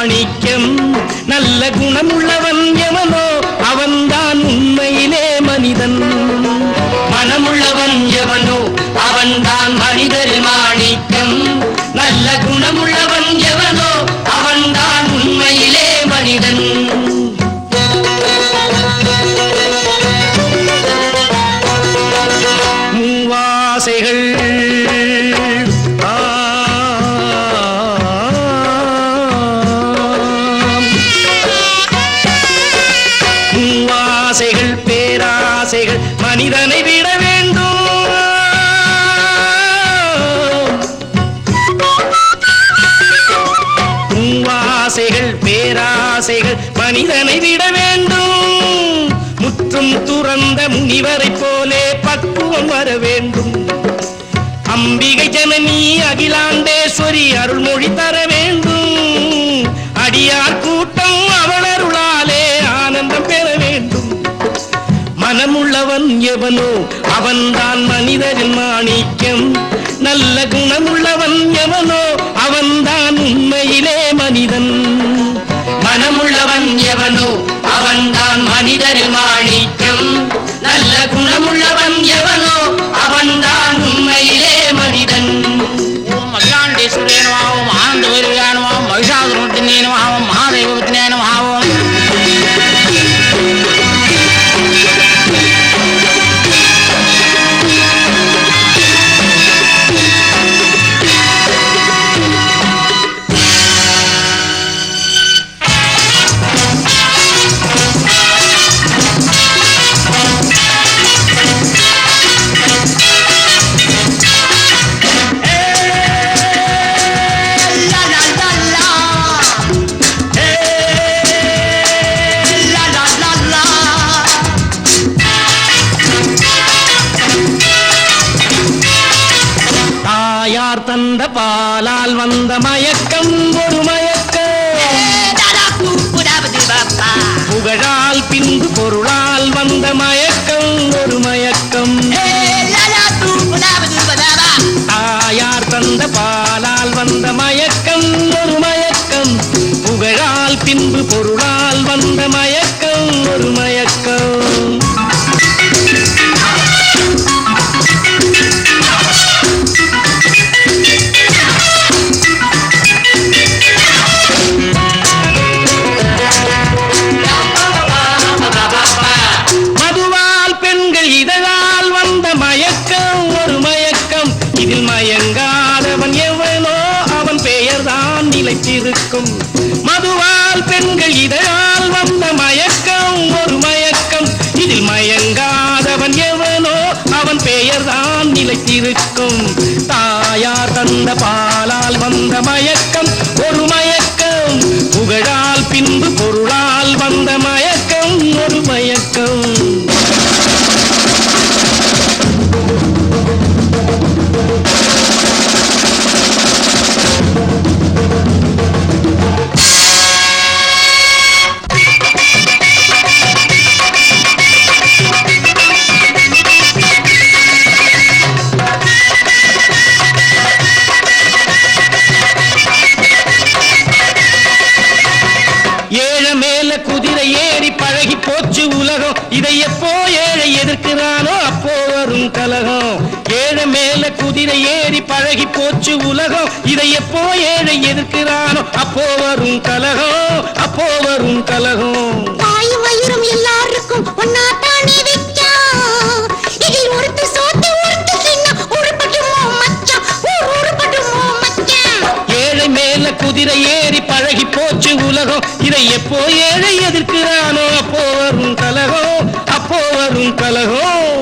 மாணிக்கம் நல்ல குணமுள்ளவன் எவனோ அவன்தான் உண்மையிலே மனிதன் மனமுள்ளவன் எவனோ அவன்தான் மனிதரில் மாணிக்கம் நல்ல குணமுள்ளவன் எவனோ அவன்தான் உண்மையிலே மனிதன் மூவாசைகள் மூவாசைகள் பேராசைகள் மனிதனை விட வேண்டும் மூவாசைகள் பேராசைகள் மனிதனை விட வேண்டும் முற்றும் துறந்த முனிவரை போலே பக்குவம் வர வேண்டும் அம்பிகை ஜனனி அகிலாண்டேஸ்வரி அருள்மொழி தர வேண்டும் அடியார் கூட்டம் அவள் அருளாலே ஆனந்தம் பெற வேண்டும் மனமுள்ளவன் எவனோ அவன்தான் மனிதரின் மாணிக்கம் நல்ல குணமுள்ளவன் எவனோ அவன்தான் உண்மையிலே மனிதன் மனமுள்ளவன் எவனோ அவன்தான் மனிதரில் மாணிக்கம் நல்ல குணமுள்ளவன் எவனோ அவன்தான் உண்மையிலே மனிதன் ஓம் அகிலாண்டேஸ்வரே நமः ஓம் ஆனந்த வைரவியாய நமः ஓம் மகிஷாசுரமர்த்தினே நமः ஓம் மகாதேவவத்னே நமः ஓம் தந்த பாலால் வந்த மயக்கம் ஒரு மயக்கம் புகழால் பின்பு பொருளால் வந்த மயக்கம் ஒரு மயக்கம் தாயார் தந்த பாலால் வந்த மயக்கம் ஒரு மயக்கம் புகழால் பின்பு பொருளால் வந்த மயக்கம் ஒரு மயக்கம் நிலைத்திருக்கும் மதுவால் பெண்கள் இதழால் வந்த மயக்கம் ஒரு மயக்கம் இதில் மயங்காதவன் எவனோ அவன் பெயர்தான் நிலைத்திருக்கும் தாயார் தந்த பாலால் வந்த மயக்கம் ஒரு மயக்கம் புகழால் பின்பு பொருளால் வந்த மயக்கம் ஒரு மயக்கம் குதிரை ஏறி பழகி போச்சு உலகம் இதை எப்போ ஏழை எதிர்க்கிறானோ அப்போ வரும் கலகம் ஏழை மேல குதிரை ஏறி பழகி போச்சு உலகம் இதை எப்போ ஏழை எதிர்க்கிறானோ அப்போ வரும் கலகம் அப்போ வரும் கலகம் தாய் வயிறும் எல்லாருக்கும் ஒன்னாத்தானே வைக்கா இதில் ஒருத்த சோத்து ஒருத்த சின்ன உருப்பட்டுமோ மச்சான் உருப்பட்டுமோ மச்சான் ஏழை மேல குதிரை ஏறி பழகி போச்சு உலகம் இதை எப்போ ஏழை எதிர்க்கிறானோ அப்போ வரும் கலகம் அப்போ வரும் கலகம்